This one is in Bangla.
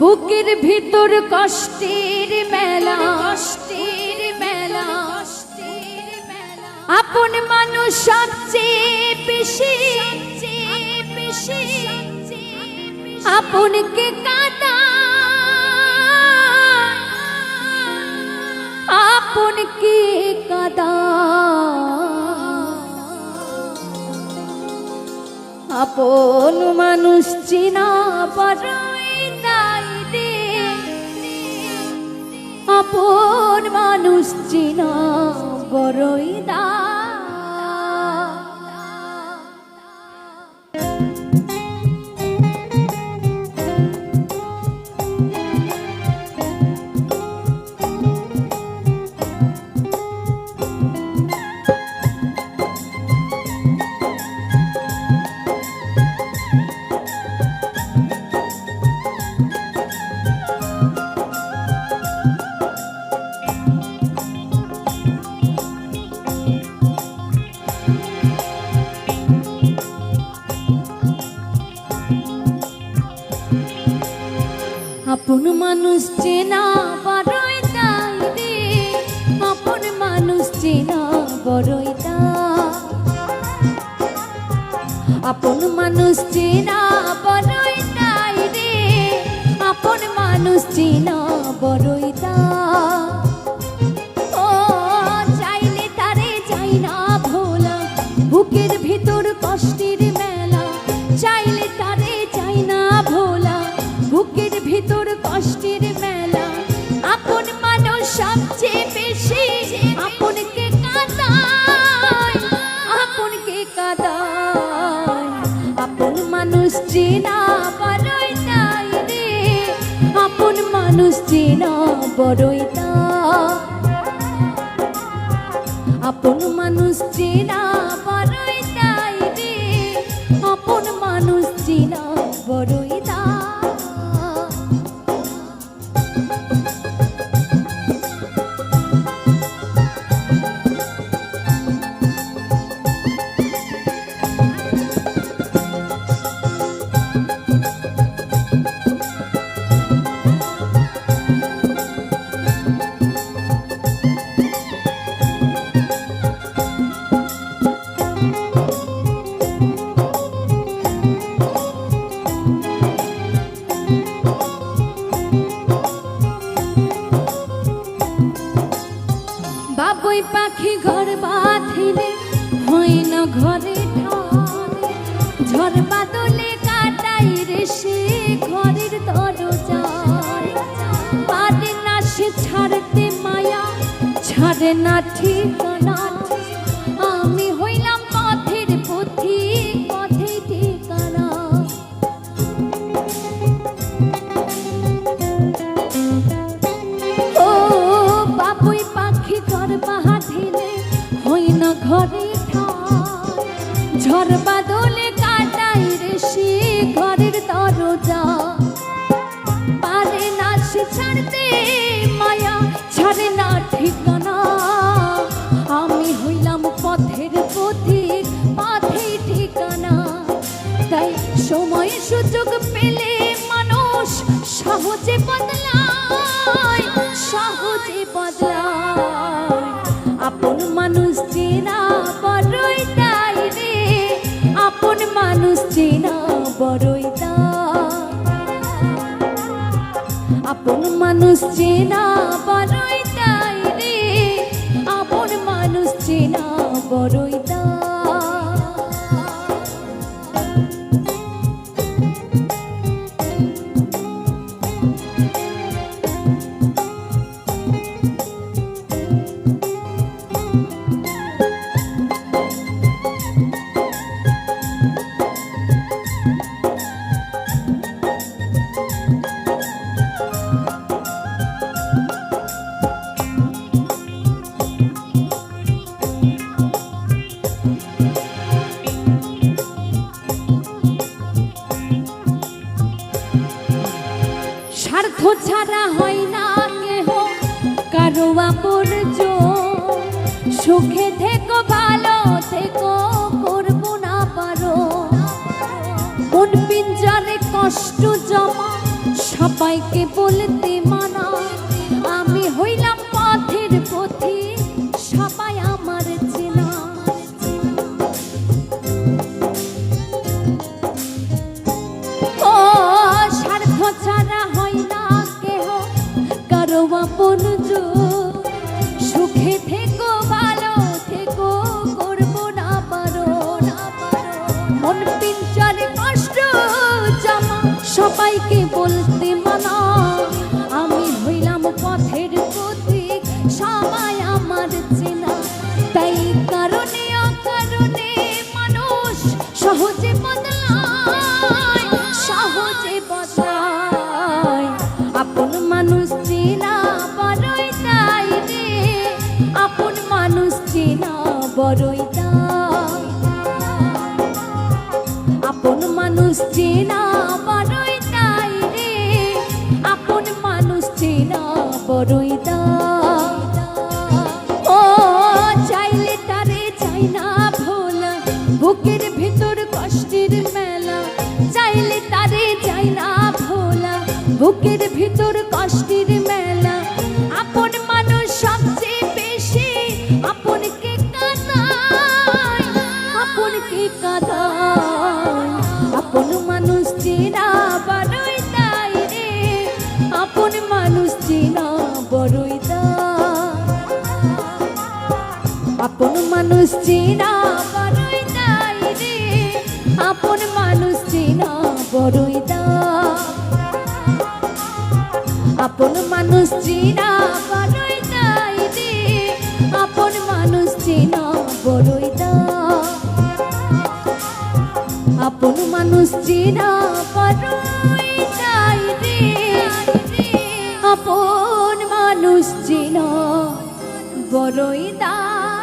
বুকের ভিতর কষ্টের মেলা, কষ্টের মেলা, আপন মানুষ সবচেয়ে বেশি, আপনকে কাঁদা, আপনকে কাঁদা, আপন মানুষ চিনা বড়ই দায় রে, আপন মানুষ চিনা বড়ই দায়। আপন মানুষ চেনা বড়ই দায় রে, আপন মানুষ চেনা বড়ই দায়, আপন মানুষ চেনা বড়ই দায় রে, আপন মানুষ চেনা বড়ই দায়। ও চাইলে তারে চাই না ভোলা, বুকের ভিতর কষ্টের মেলা, চাইলে তারে চাই না ভোলা, বুকের ভিতর কষ্টের মেলা, আপন মানুষ সবচেয়ে বেশি, আপনকে কাঁদায়, আপনকে কাঁদায়, আপন মানুষ চেনা বড়ই দায় রে, আপন মানুষ চেনা বড়ই দায়, আপন মানুষ চেনা বড়ই দায় রে, আপন মানুষ চেনা বড়ই দায়। বাবুই পাখি ঘর বাঁধিলে হয় না ঘরে ঠাই, ঝড় বাদলে কাটাই রে সে ঘরের দরজায়, পারে না সে ছাড়তে মায়া, ছাড়ে না ঠিকানা, আমি হইলাম পথের পথিক, পথে ঠিকানা। ও বাবুই পাখি ঘর বাঁধিলে হয় না ঘরে ঠাই, ঝড় বাদলে কাটাই রে সে ঘরের দরজা, পারে না সে ছাড়তে মায়া, ছাড়ে না ঠিকানা, আমি হইলাম পথের পথিক, পথে ঠিকানা। তাই সময় সুযোগ পেলে মানুষ সহজে বদলায়, সহজে বদলায়, আপন মানুষ চেনা বড়ই দায় রে, আপন মানুষ চেনা বড়ই দায়, আপন মানুষ চেনা বড়ই দায় রে, আপন মানুষ চেনা বড়ই দায়। স্বার্থ ছাড়া হয় না কেহ কারো আপনজন, সুখে থেকো ভালো থেকো করবো না পারো, কোন পিঞ্জরে কষ্ট জমা সবাই সবাইকে বলতে মানা, আমি হইলাম পথের পথিক, সবাই আমার চেনা। ও স্বার্থ ছাড়া হয় না কেহ কারো আপনজন, সুখে থেকো ভালো থেকো করবো না পারো, মন পিঞ্জরে কষ্ট জামা, সবাইকে বলতে মানা, আমি হইলাম পথের পথিক, সবাই আমার চেনা। তাই কারণে অকারণে মানুষ সহজে বদলায়, সহজে বদলায়। আপন মানুষ চেনা বড়ই তাই রে, আপন মানুষ চেনা বড়ই তাই, আপন মানুষ চেনা বড়ই তাই রে, আপন মানুষ চেনা বড়ই তাই। ও চাইলে তারে চাই না ভোলা, বুকের ভিতর কষ্টের মেলা, চাইলে তারে চাই না ভোলা, বুকের ভিতর কষ্টের মেলা। আপন মানুষ সবচেয়ে বেশি আপনকে কাঁদায়, আপনকে কাঁদায়। আপন মানুষ চেনা বড়ই তাই রে, আপন মানুষ চেনা বড়ই তাই, আপন মানুষ চেনা বড়ই তাই রে, আপন মানুষ চেনা বড়ই তাই, আপন মানুষ চেনা বড়ই তাই রে, আপন মানুষ চেনা বড়ই তাই, আপন মানুষ চেনা বড়ই তাই রে, আপন মানুষ চেনা বড়ই তাই।